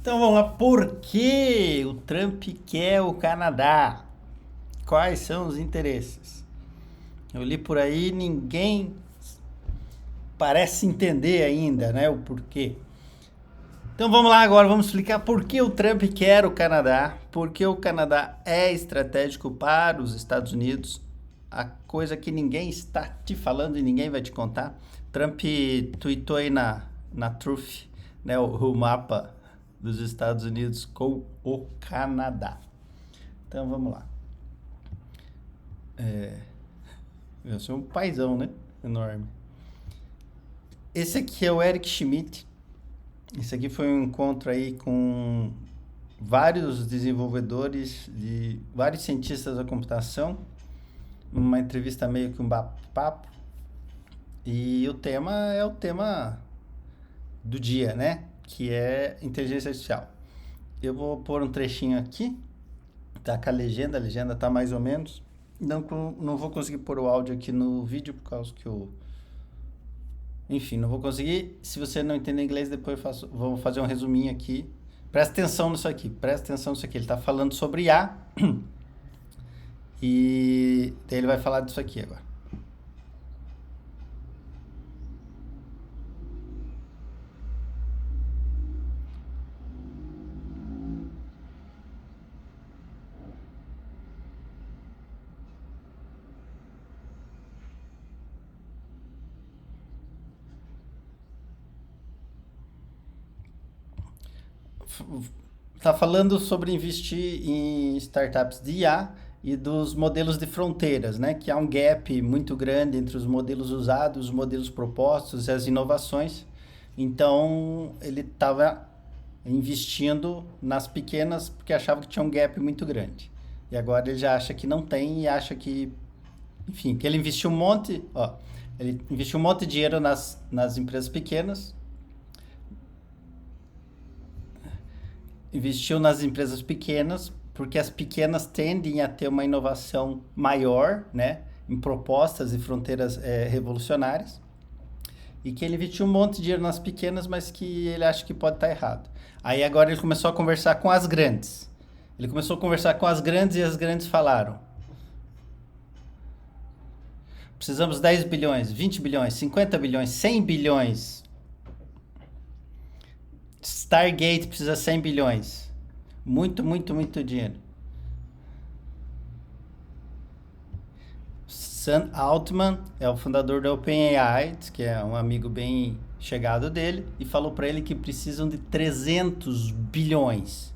Então vamos lá, por que o Trump quer o Canadá? Quais são os interesses? Eu li por aí, ninguém parece entender ainda, né, o porquê. Então vamos lá agora, vamos explicar por que o Trump quer o Canadá, por que o Canadá é estratégico para os Estados Unidos, a coisa que ninguém está te falando e ninguém vai te contar. Trump tweetou aí na Truth, né, o mapa dos Estados Unidos com o Canadá. Então vamos lá. Eu sou um paizão, né? Enorme. Esse aqui é o Eric Schmidt. Esse aqui foi um encontro aí com vários desenvolvedores, vários cientistas da computação. Uma entrevista meio que um bate-papo. E o tema é o tema do dia, né? Que é inteligência artificial. Eu vou pôr um trechinho aqui. Tá com a legenda tá mais ou menos. Não vou conseguir pôr o áudio aqui no vídeo por causa que eu... Enfim, não vou conseguir. Se você não entender inglês, depois vou fazer um resuminho aqui. Presta atenção nisso aqui, Ele tá falando sobre IA e daí ele vai falar disso aqui agora. Tá falando sobre investir em startups de IA e dos modelos de fronteiras, né? Que há um gap muito grande entre os modelos usados, os modelos propostos e as inovações. Então, ele estava investindo nas pequenas porque achava que tinha um gap muito grande. E agora ele já acha que não tem e acha que, enfim, que ele investiu um monte, ó, ele investiu um monte de dinheiro nas empresas pequenas, investiu nas empresas pequenas, porque as pequenas tendem a ter uma inovação maior, né, em propostas e fronteiras revolucionárias, e que ele investiu um monte de dinheiro nas pequenas, mas que ele acha que pode estar errado. Aí agora ele começou a conversar com as grandes. Ele começou a conversar com as grandes e as grandes falaram: precisamos 10 bilhões, 20 bilhões, 50 bilhões, 100 bilhões. Stargate precisa 100 bilhões. Muito, muito, muito dinheiro. Sam Altman é o fundador da OpenAI, que é um amigo bem chegado dele, e falou para ele que precisam de 300 bilhões.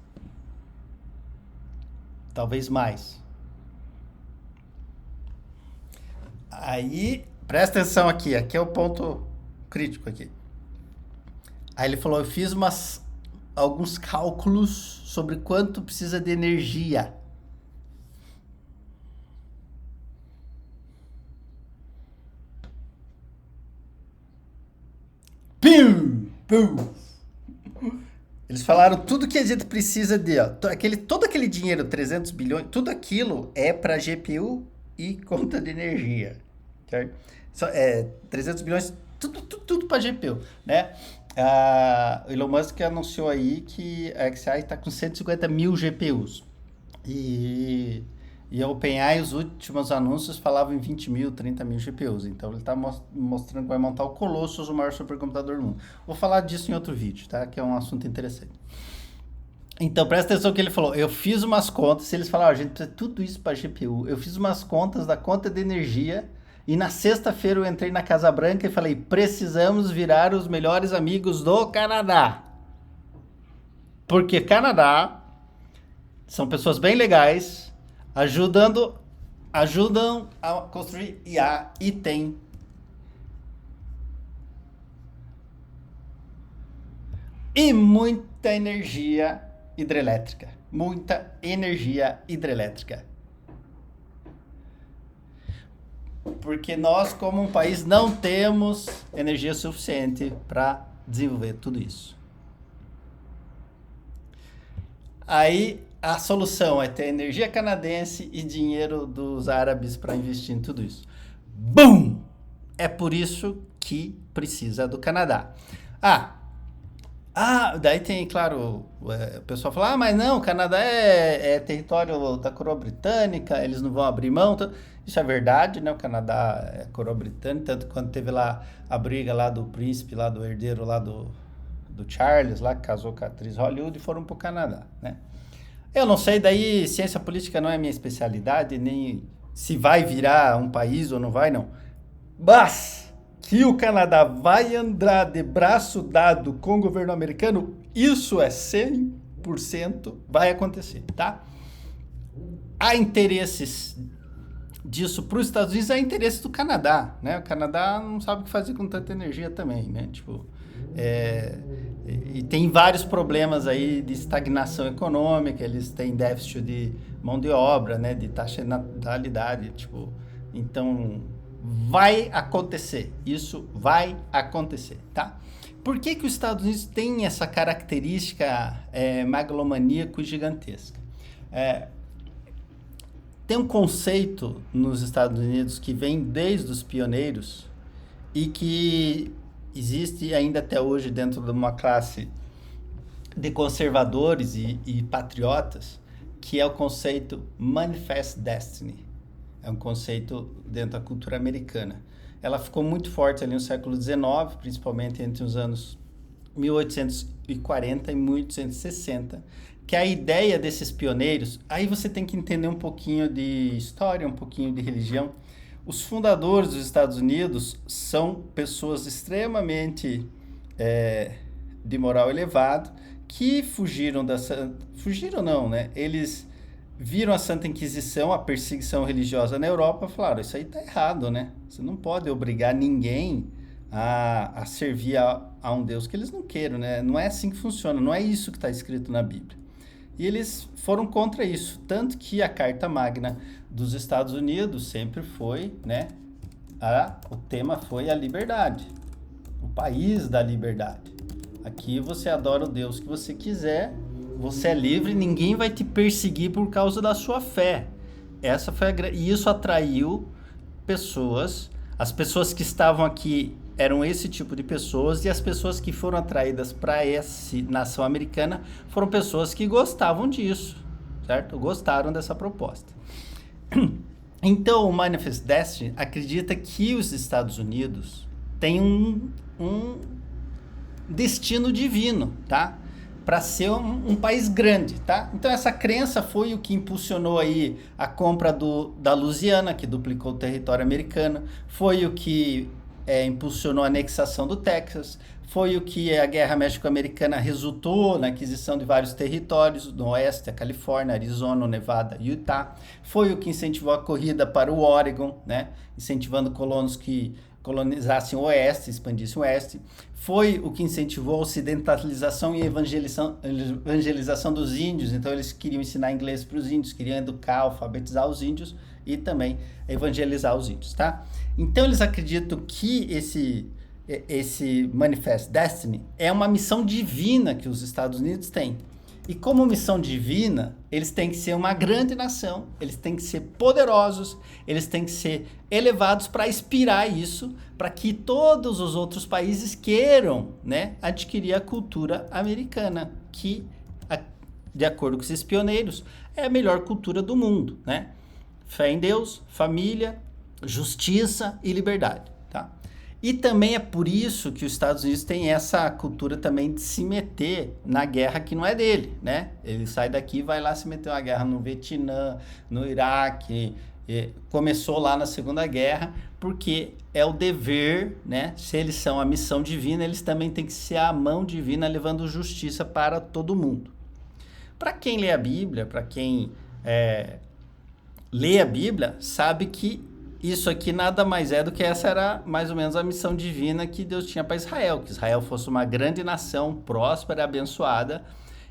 Talvez mais. Aí, presta atenção aqui é o ponto crítico aqui. Aí ele falou: eu fiz alguns cálculos sobre quanto precisa de energia. Pum! Pum! Eles falaram tudo que a gente precisa de, ó, todo aquele dinheiro, 300 bilhões, tudo aquilo é para GPU e conta de energia, certo? 300 bilhões, tudo para GPU, né? O Elon Musk anunciou aí que a XAI está com 150 mil GPUs. E a OpenAI, os últimos anúncios falavam em 20 mil, 30 mil GPUs. Então ele está mostrando que vai montar o Colossus, o maior supercomputador do mundo. Vou falar disso em outro vídeo, tá? Que é um assunto interessante. Então presta atenção que ele falou. Eu fiz umas contas, se eles falaram, a gente precisa de tudo isso para GPU. Eu fiz umas contas da conta de energia e na sexta-feira eu entrei na Casa Branca e falei: precisamos virar os melhores amigos do Canadá. Porque Canadá são pessoas bem legais, ajudam a construir IA e tem muita energia hidrelétrica. Muita energia hidrelétrica. Porque nós, como um país, não temos energia suficiente para desenvolver tudo isso. Aí a solução é ter energia canadense e dinheiro dos árabes para investir em tudo isso. Bum! É por isso que precisa do Canadá. Daí tem, claro, o pessoal fala, mas não, o Canadá é território da coroa britânica, eles não vão abrir mão. Isso é verdade, né? O Canadá é coroa britânica, tanto quando teve lá a briga lá do príncipe, lá do herdeiro lá do Charles, lá que casou com a atriz Hollywood e foram pro Canadá, né? Eu não sei, daí ciência política não é minha especialidade, nem se vai virar um país ou não vai, não. Mas que o Canadá vai andar de braço dado com o governo americano, isso é 100% vai acontecer, tá? Há interesses disso para os Estados Unidos, há interesses do Canadá, né? O Canadá não sabe o que fazer com tanta energia também, né? Tipo, é, e tem vários problemas aí de estagnação econômica, eles têm déficit de mão de obra, né? De taxa de natalidade, tipo, então vai acontecer, isso vai acontecer, tá? Por que que os Estados Unidos têm essa característica megalomaníaco gigantesca? É, tem um conceito nos Estados Unidos que vem desde os pioneiros e que existe ainda até hoje dentro de uma classe de conservadores e patriotas, que é o conceito Manifest Destiny. É um conceito dentro da cultura americana. Ela ficou muito forte ali no século XIX, principalmente entre os anos 1840 e 1860, que é a ideia desses pioneiros. Aí você tem que entender um pouquinho de história, um pouquinho de religião. Os fundadores dos Estados Unidos são pessoas extremamente de moral elevado que fugiram da fugiram não, né? Eles viram a Santa Inquisição, a perseguição religiosa na Europa, e falaram, isso aí tá errado, né? Você não pode obrigar ninguém a servir a um Deus que eles não queiram, né? Não é assim que funciona, não é isso que está escrito na Bíblia. E eles foram contra isso, tanto que a Carta Magna dos Estados Unidos sempre foi, né? O tema foi a liberdade, o país da liberdade. Aqui você adora o Deus que você quiser, você é livre, ninguém vai te perseguir por causa da sua fé. Essa foi e isso atraiu pessoas. As pessoas que estavam aqui eram esse tipo de pessoas e as pessoas que foram atraídas para essa nação americana foram pessoas que gostavam disso, certo? Gostaram dessa proposta. Então, o Manifest Destiny acredita que os Estados Unidos têm um destino divino, tá? Para ser um país grande, tá? Então essa crença foi o que impulsionou aí a compra da Louisiana, que duplicou o território americano, foi o que impulsionou a anexação do Texas, foi o que a Guerra México-Americana resultou na aquisição de vários territórios, no oeste, a Califórnia, Arizona, Nevada e Utah, foi o que incentivou a corrida para o Oregon, né? Incentivando colonos que colonizassem o oeste, expandissem o oeste, foi o que incentivou a ocidentalização e evangelização dos índios. Então eles queriam ensinar inglês para os índios, queriam educar, alfabetizar os índios e também evangelizar os índios, tá? Então eles acreditam que esse Manifest Destiny é uma missão divina que os Estados Unidos têm. E como missão divina, eles têm que ser uma grande nação, eles têm que ser poderosos, eles têm que ser elevados para inspirar isso, para que todos os outros países queiram, né, adquirir a cultura americana, que, de acordo com esses pioneiros, é a melhor cultura do mundo, né? Fé em Deus, família, justiça e liberdade, tá? E também é por isso que os Estados Unidos têm essa cultura também de se meter na guerra que não é dele, né? Ele sai daqui e vai lá se meter uma guerra no Vietnã, no Iraque, começou lá na Segunda Guerra, porque é o dever, né? Se eles são a missão divina, eles também têm que ser a mão divina levando justiça para todo mundo. Para quem lê a Bíblia, para quem lê a Bíblia, sabe que isso aqui nada mais é do que essa era mais ou menos a missão divina que Deus tinha para Israel, que Israel fosse uma grande nação, próspera, abençoada,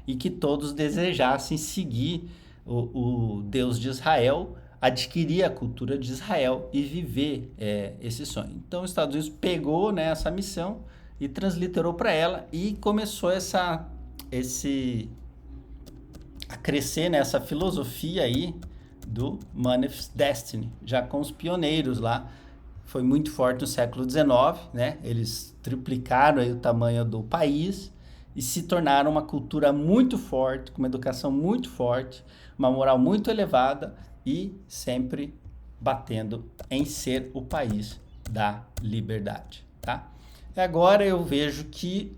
e que todos desejassem seguir o Deus de Israel, adquirir a cultura de Israel e viver esse sonho. Então os Estados Unidos pegou, né, essa missão e transliterou para ela e começou a crescer nessa filosofia aí do Manifest Destiny, já com os pioneiros lá. Foi muito forte no século XIX, né? Eles triplicaram aí o tamanho do país e se tornaram uma cultura muito forte, com uma educação muito forte, uma moral muito elevada e sempre batendo em ser o país da liberdade, tá? E agora eu vejo que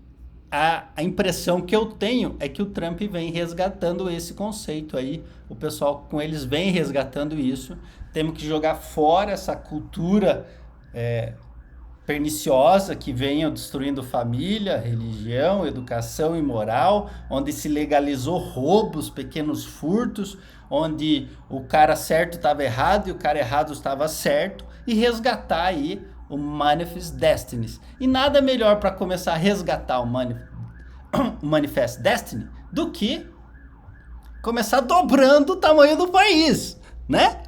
a impressão que eu tenho é que o Trump vem resgatando esse conceito aí, o pessoal com eles vem resgatando isso. Temos que jogar fora essa cultura perniciosa que venha destruindo família, religião, educação e moral, onde se legalizou roubos, pequenos furtos, onde o cara certo estava errado e o cara errado estava certo, e resgatar aí o Manifest Destiny. E nada melhor para começar a resgatar o Manifest Destiny do que começar dobrando o tamanho do país, né?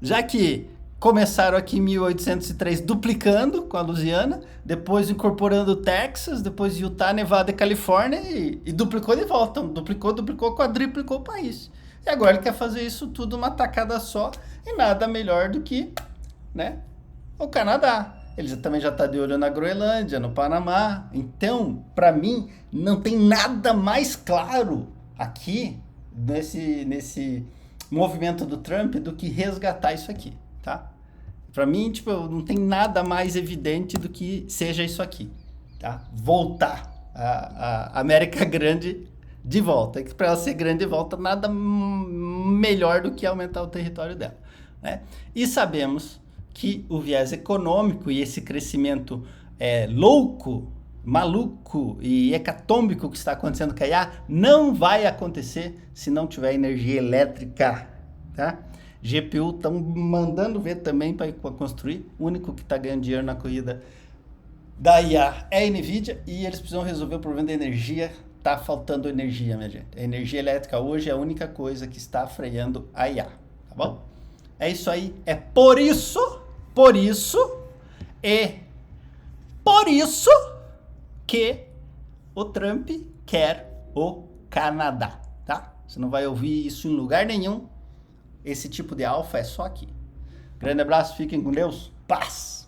Já que começaram aqui em 1803 duplicando com a Louisiana, depois incorporando o Texas, depois Utah, Nevada e Califórnia e duplicou de volta. Duplicou, quadruplicou o país. E agora ele quer fazer isso tudo uma tacada só e nada melhor do que, né, o Canadá. Ele também já está de olho na Groenlândia, no Panamá. Então, para mim, não tem nada mais claro aqui nesse movimento do Trump do que resgatar isso aqui, tá? Para mim, tipo, não tem nada mais evidente do que seja isso aqui, tá? Voltar a América Grande de volta. Para ela ser grande de volta, nada melhor do que aumentar o território dela, né? E sabemos que o viés econômico e esse crescimento louco, maluco e hecatômbico que está acontecendo com a IA não vai acontecer se não tiver energia elétrica, tá? GPU estão mandando ver também para construir. O único que está ganhando dinheiro na corrida da IA é a NVIDIA e eles precisam resolver o problema da energia. Tá faltando energia, minha gente. A energia elétrica hoje é a única coisa que está freando a IA, tá bom? É isso aí. É por isso que o Trump quer o Canadá, tá? Você não vai ouvir isso em lugar nenhum. Esse tipo de alfa é só aqui. Grande abraço, fiquem com Deus. Paz!